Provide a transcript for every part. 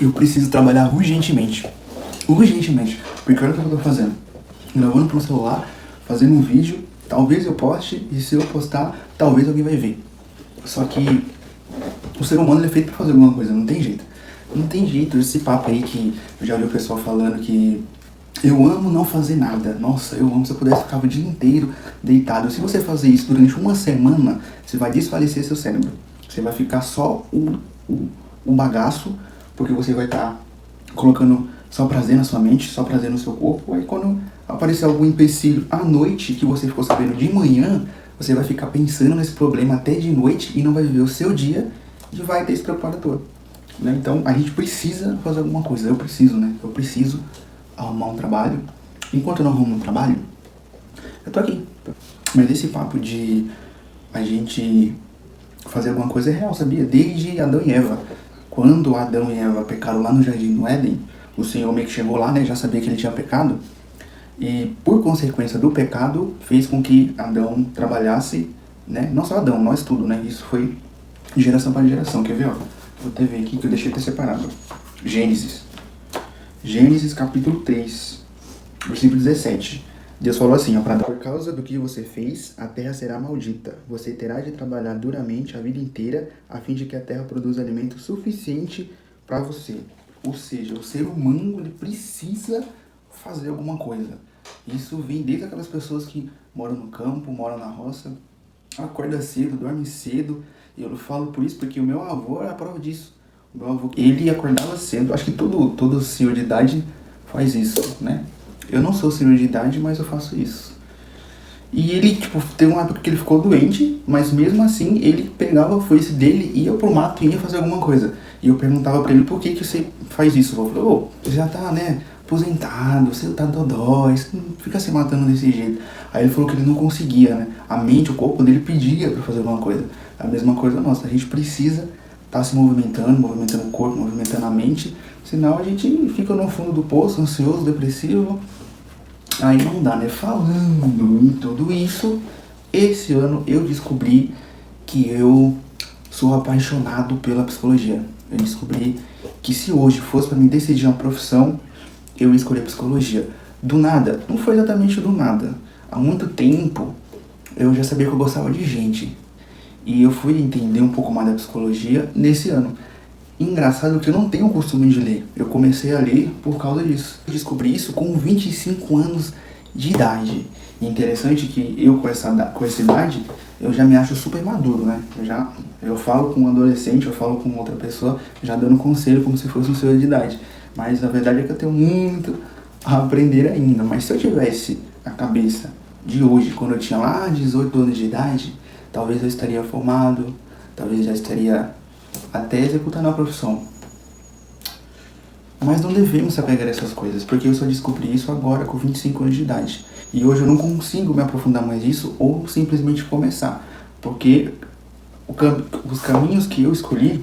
Eu preciso trabalhar urgentemente. Urgentemente. Porque olha o que eu tô fazendo. Gravando pro celular, fazendo um vídeo. Talvez eu poste, e se eu postar, talvez alguém vai ver. Só que o ser humano ele é feito pra fazer alguma coisa, não tem jeito. Não tem jeito, esse papo aí que eu já vi o pessoal falando que eu amo não fazer nada. Nossa, eu amo, se eu pudesse ficar o dia inteiro deitado. Se você fazer isso durante uma semana, você vai desfalecer seu cérebro. Você vai ficar só o bagaço, porque você vai estar colocando só prazer na sua mente, só prazer no seu corpo. Aí quando aparecer algum empecilho à noite que você ficou sabendo de manhã, você vai ficar pensando nesse problema até de noite e não vai viver o seu dia e vai ter esse preocupado todo. Né? Então a gente precisa fazer alguma coisa. Eu preciso arrumar um trabalho. Enquanto eu não arrumo um trabalho, eu tô aqui. Mas esse papo de a gente fazer alguma coisa é real, sabia? Desde Adão e Eva. Quando Adão e Eva pecaram lá no Jardim do Éden, o Senhor meio que chegou lá, né? Já sabia que ele tinha pecado. E por consequência do pecado, fez com que Adão trabalhasse, né? Não só Adão, nós tudo, né? Isso foi de geração para geração. Quer ver, ó? Vou até ver aqui que eu deixei até separado. Gênesis capítulo 3, versículo 17. Deus falou assim, ó, para dar: por causa do que você fez, a terra será maldita. Você terá de trabalhar duramente a vida inteira, a fim de que a terra produza alimento suficiente para você. Ou seja, o ser humano ele precisa fazer alguma coisa. Isso vem desde aquelas pessoas que moram no campo, moram na roça, acorda cedo, dorme cedo. E eu falo por isso porque o meu avô era a prova disso. O meu avô, ele acordava cedo. Acho que todo senhor de idade faz isso, né? Eu não sou senhor de idade, mas eu faço isso. E ele, tipo, teve uma época que ele ficou doente, mas mesmo assim ele pegava a foice dele, ia pro mato e ia fazer alguma coisa. E eu perguntava pra ele, por que você faz isso? Eu falei, você já tá, né, aposentado, você tá dodói, você não fica se matando desse jeito. Aí ele falou que ele não conseguia, né? A mente, o corpo dele pedia pra fazer alguma coisa. A mesma coisa nossa, a gente precisa estar se movimentando o corpo, movimentando a mente, senão a gente fica no fundo do poço, ansioso, depressivo. Aí não dá, né? Falando em tudo isso, esse ano eu descobri que eu sou apaixonado pela psicologia. Eu descobri que se hoje fosse pra mim decidir uma profissão, eu ia escolher psicologia. Do nada, não foi exatamente do nada. Há muito tempo eu já sabia que eu gostava de gente. E eu fui entender um pouco mais da psicologia nesse ano. Engraçado que eu não tenho o costume de ler. Eu comecei a ler por causa disso. Eu descobri isso com 25 anos de idade. E interessante que eu com essa idade, eu já me acho super maduro, né? Eu falo com um adolescente, eu falo com outra pessoa, já dando conselho como se fosse um senhor de idade. Mas a verdade é que eu tenho muito a aprender ainda. Mas se eu tivesse a cabeça de hoje, quando eu tinha lá 18 anos de idade, talvez eu estaria formado, talvez já estaria até executando a profissão. Mas não devemos se apegar a essas coisas, porque eu só descobri isso agora com 25 anos de idade. E hoje eu não consigo me aprofundar mais nisso ou simplesmente começar. Porque os caminhos que eu escolhi,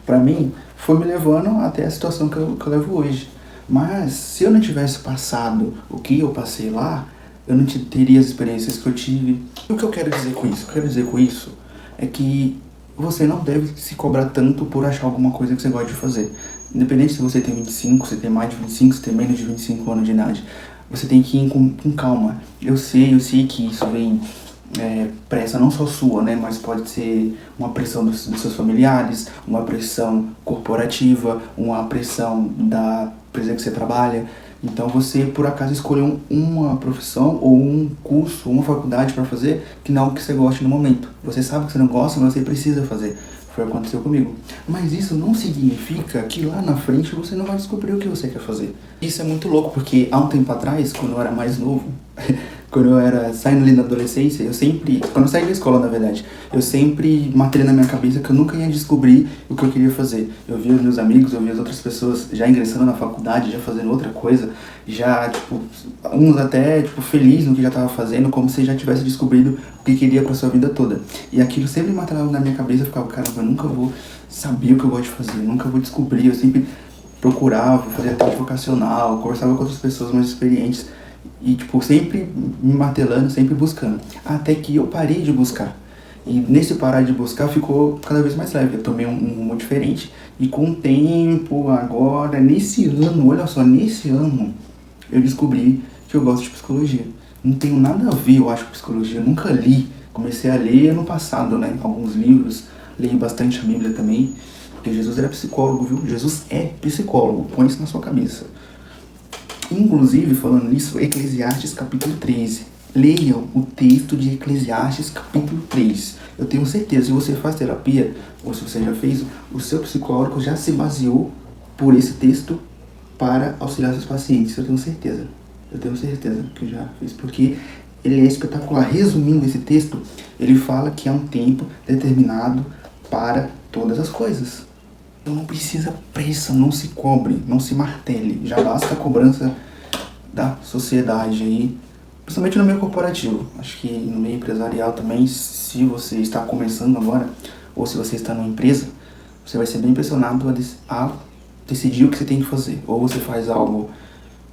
pra mim, foi me levando até a situação que eu levo hoje. Mas se eu não tivesse passado o que eu passei lá, eu não teria as experiências que eu tive. E o que eu quero dizer com isso? O que eu quero dizer com isso é que você não deve se cobrar tanto por achar alguma coisa que você gosta de fazer. Independente se você tem 25, se tem mais de 25, se tem menos de 25 anos de idade, você tem que ir com calma. Eu sei que isso vem pressa não só sua, né, mas pode ser uma pressão dos seus familiares, uma pressão corporativa, uma pressão da empresa que você trabalha. Então você, por acaso, escolheu uma profissão ou um curso, uma faculdade para fazer que não é o que você gosta no momento. Você sabe que você não gosta, mas você precisa fazer. Foi o que aconteceu comigo. Mas isso não significa que lá na frente você não vai descobrir o que você quer fazer. Isso é muito louco, porque há um tempo atrás, quando eu era mais novo, quando eu era saindo ali da adolescência, quando eu saí da escola, na verdade, eu sempre matei na minha cabeça que eu nunca ia descobrir o que eu queria fazer. Eu via os meus amigos, eu via as outras pessoas já ingressando na faculdade, já fazendo outra coisa, já, uns até, felizes no que já tava fazendo, como se já tivesse descobrido o que queria pra sua vida toda. E aquilo sempre matava na minha cabeça, eu ficava, caramba, eu nunca vou saber o que eu gosto de fazer, eu nunca vou descobrir, eu sempre procurava, fazia teste vocacional, conversava com outras pessoas mais experientes e, tipo, sempre me martelando, sempre buscando. Até que eu parei de buscar. E nesse parar de buscar ficou cada vez mais leve. Eu tomei um rumo diferente e com o tempo, agora, nesse ano, olha só, nesse ano, eu descobri que eu gosto de psicologia. Não tenho nada a ver, eu acho, com psicologia. Eu nunca li. Comecei a ler ano passado, né? Alguns livros. Leio bastante a Bíblia também. Porque Jesus era psicólogo, viu? Jesus é psicólogo. Põe isso na sua cabeça. Inclusive, falando nisso, Eclesiastes capítulo 13. Leiam o texto de Eclesiastes capítulo 3. Eu tenho certeza, se você faz terapia, ou se você já fez, o seu psicólogo já se baseou por esse texto para auxiliar seus pacientes. Eu tenho certeza. Eu tenho certeza que eu já fiz, porque ele é espetacular. Resumindo esse texto, ele fala que há um tempo determinado para todas as coisas. Então não precisa pressa, não se cobre, não se martele. Já basta a cobrança da sociedade aí, principalmente no meio corporativo. Acho que no meio empresarial também, se você está começando agora, ou se você está numa empresa, você vai ser bem pressionado a decidir o que você tem que fazer. Ou você faz algo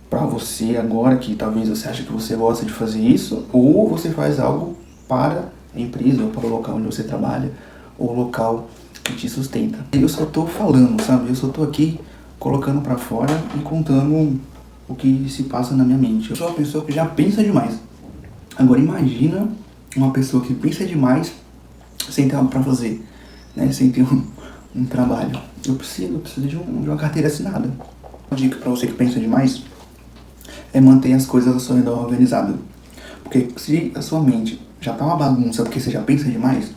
para você agora, que talvez você ache que você gosta de fazer isso, ou você faz algo para a empresa, ou para o local onde você trabalha, ou o local que te sustenta. Eu só tô falando, sabe? Eu só tô aqui colocando para fora e contando o que se passa na minha mente. Eu sou uma pessoa que já pensa demais. Agora imagina uma pessoa que pensa demais sem ter algo para fazer, né? Sem ter um trabalho. Eu preciso de uma carteira assinada. Uma dica para você que pensa demais é manter as coisas ao seu redor organizado. Porque se a sua mente já tá uma bagunça porque você já pensa demais,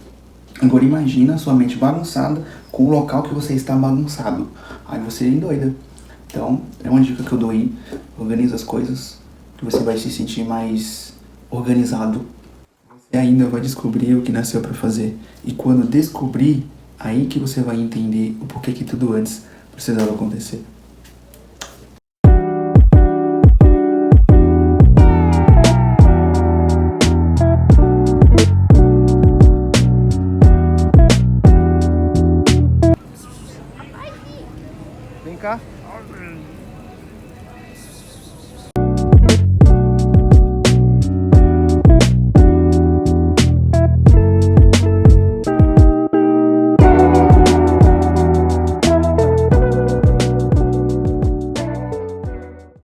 agora imagina a sua mente bagunçada com o local que você está bagunçado. Aí você endoida. Então, é uma dica que eu dou aí. Organiza as coisas, que você vai se sentir mais organizado. Você ainda vai descobrir o que nasceu para fazer. E quando descobrir, aí que você vai entender o porquê que tudo antes precisava acontecer.